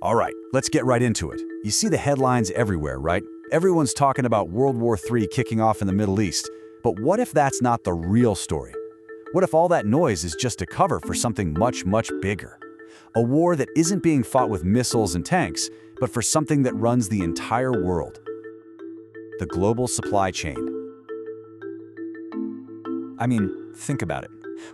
All right, let's get right into it. You see the headlines everywhere, right? Everyone's talking about World War III kicking off in the Middle East. But what if that's not the real story? What if all that noise is just a cover for something much, much bigger? A war that isn't being fought with missiles and tanks, but for something that runs the entire world. The global supply chain. I mean, think about it.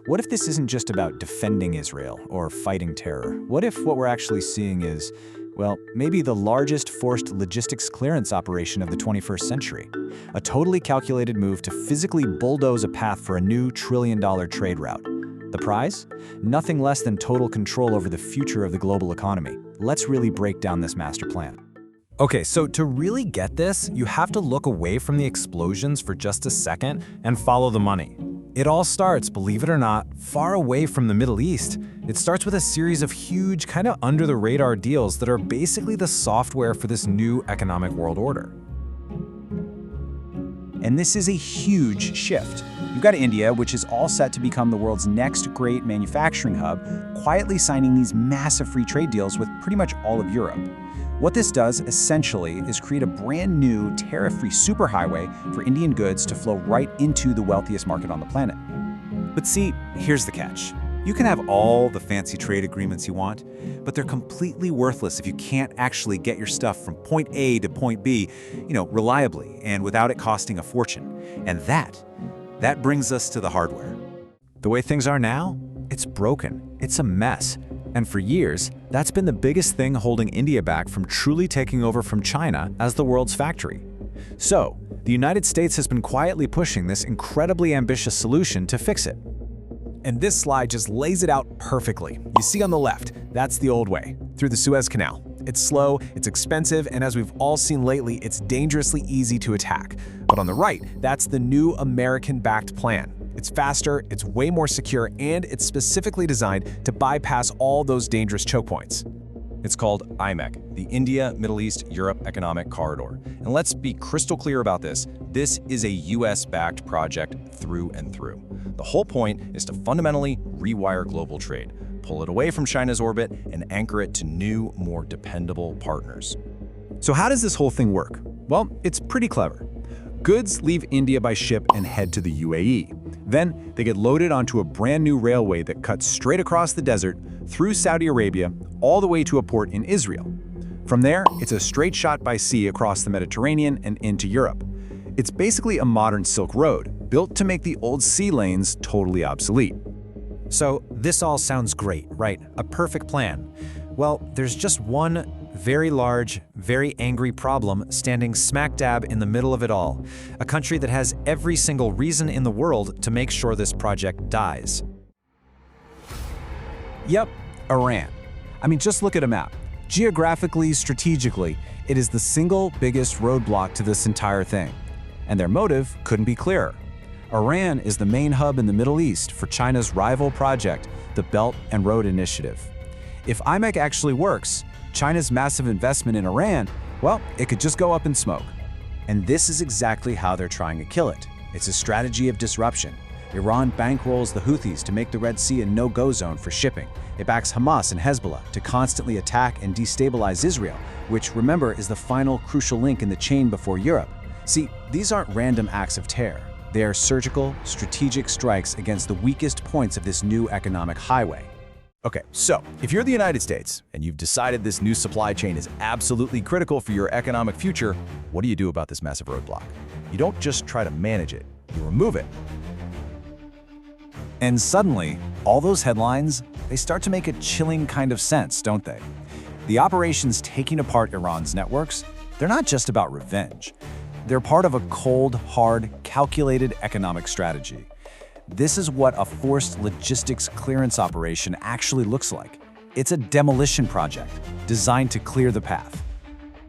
What if this isn't just about defending Israel or fighting terror? What if what we're actually seeing is, well, maybe the largest forced logistics clearance operation of the 21st century? A totally calculated move to physically bulldoze a path for a new trillion-dollar trade route. The prize? Nothing less than total control over the future of the global economy. Let's really break down this master plan. Okay, so to really get this, you have to look away from the explosions for just a second and follow the money. It all starts, believe it or not, far away from the Middle East. It starts with a series of huge, kind of under-the-radar deals that are basically the software for this new economic world order. And this is a huge shift. You've got India, which is all set to become the world's next great manufacturing hub, quietly signing these massive free trade deals with pretty much all of Europe. What this does, essentially, is create a brand new tariff-free superhighway for Indian goods to flow right into the wealthiest market on the planet. But see, here's the catch. You can have all the fancy trade agreements you want, but they're completely worthless if you can't actually get your stuff from point A to point B, reliably and without it costing a fortune. And that brings us to the hardware. The way things are now, it's broken. It's a mess. And for years, that's been the biggest thing holding India back from truly taking over from China as the world's factory. So, the United States has been quietly pushing this incredibly ambitious solution to fix it. And this slide just lays it out perfectly. You see on the left, that's the old way, through the Suez Canal. It's slow, it's expensive, and as we've all seen lately, it's dangerously easy to attack. But on the right, that's the new American-backed plan. It's faster, it's way more secure, and it's specifically designed to bypass all those dangerous choke points. It's called IMEC, the India, Middle East, Europe Economic Corridor. And let's be crystal clear about this. This is a US-backed project through and through. The whole point is to fundamentally rewire global trade, pull it away from China's orbit, and anchor it to new, more dependable partners. So how does this whole thing work? Well, it's pretty clever. Goods leave India by ship and head to the UAE. Then they get loaded onto a brand new railway that cuts straight across the desert, through Saudi Arabia, all the way to a port in Israel. From there, it's a straight shot by sea across the Mediterranean and into Europe. It's basically a modern Silk Road, built to make the old sea lanes totally obsolete. So this all sounds great, right? A perfect plan. Well, there's just one very large, very angry problem standing smack dab in the middle of it all. A country that has every single reason in the world to make sure this project dies. Yep, Iran. I mean, just look at a map. Geographically, strategically, it is the single biggest roadblock to this entire thing. And their motive couldn't be clearer. Iran is the main hub in the Middle East for China's rival project, the Belt and Road Initiative. If IMEC actually works, China's massive investment in Iran, well, it could just go up in smoke. And this is exactly how they're trying to kill it. It's a strategy of disruption. Iran bankrolls the Houthis to make the Red Sea a no-go zone for shipping. It backs Hamas and Hezbollah to constantly attack and destabilize Israel, which, remember, is the final crucial link in the chain before Europe. See, these aren't random acts of terror. They are surgical, strategic strikes against the weakest points of this new economic highway. Okay, so if you're the United States and you've decided this new supply chain is absolutely critical for your economic future, what do you do about this massive roadblock? You don't just try to manage it, you remove it. And suddenly, all those headlines, they start to make a chilling kind of sense, don't they? The operations taking apart Iran's networks, they're not just about revenge. They're part of a cold, hard, calculated economic strategy. This is what a forced logistics clearance operation actually looks like. It's a demolition project designed to clear the path.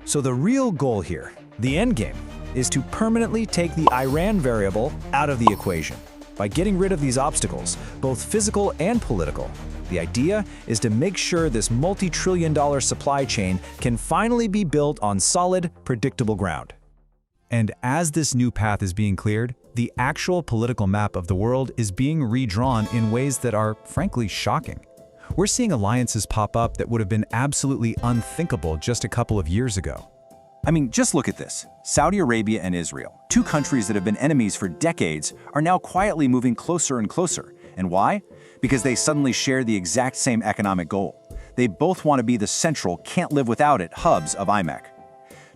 So the real goal here, the end game, is to permanently take the Iran variable out of the equation. By getting rid of these obstacles, both physical and political, the idea is to make sure this multi-trillion-dollar supply chain can finally be built on solid, predictable ground. And as this new path is being cleared, the actual political map of the world is being redrawn in ways that are, frankly, shocking. We're seeing alliances pop up that would have been absolutely unthinkable just a couple of years ago. I mean, just look at this. Saudi Arabia and Israel, two countries that have been enemies for decades, are now quietly moving closer and closer. And why? Because they suddenly share the exact same economic goal. They both want to be the central, can't-live-without-it hubs of IMEC.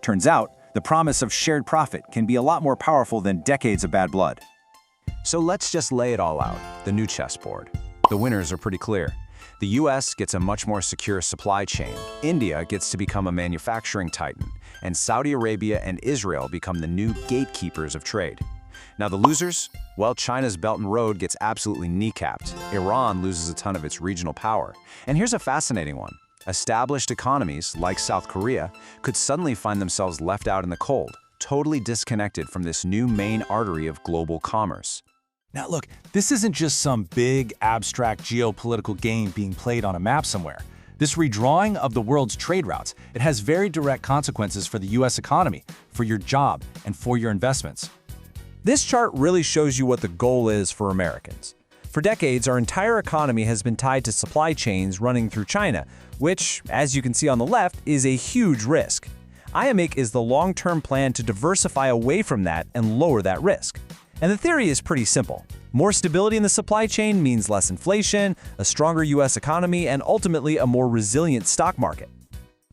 Turns out, the promise of shared profit can be a lot more powerful than decades of bad blood. So let's just lay it all out, the new chessboard. The winners are pretty clear. The US gets a much more secure supply chain, India gets to become a manufacturing titan, and Saudi Arabia and Israel become the new gatekeepers of trade. Now the losers? Well, China's Belt and Road gets absolutely kneecapped. Iran loses a ton of its regional power. And here's a fascinating one. Established economies, like South Korea, could suddenly find themselves left out in the cold, totally disconnected from this new main artery of global commerce. Now look, this isn't just some big, abstract geopolitical game being played on a map somewhere. This redrawing of the world's trade routes, it has very direct consequences for the US economy, for your job, and for your investments. This chart really shows you what the goal is for Americans. For decades, our entire economy has been tied to supply chains running through China, which, as you can see on the left, is a huge risk. IMEC is the long-term plan to diversify away from that and lower that risk. And the theory is pretty simple. More stability in the supply chain means less inflation, a stronger US economy, and ultimately a more resilient stock market.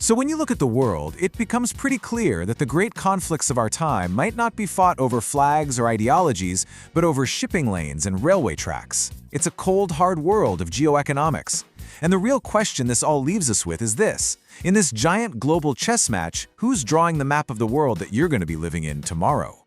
So when you look at the world, it becomes pretty clear that the great conflicts of our time might not be fought over flags or ideologies, but over shipping lanes and railway tracks. It's a cold, hard world of geoeconomics. And the real question this all leaves us with is this. In this giant global chess match, who's drawing the map of the world that you're going to be living in tomorrow?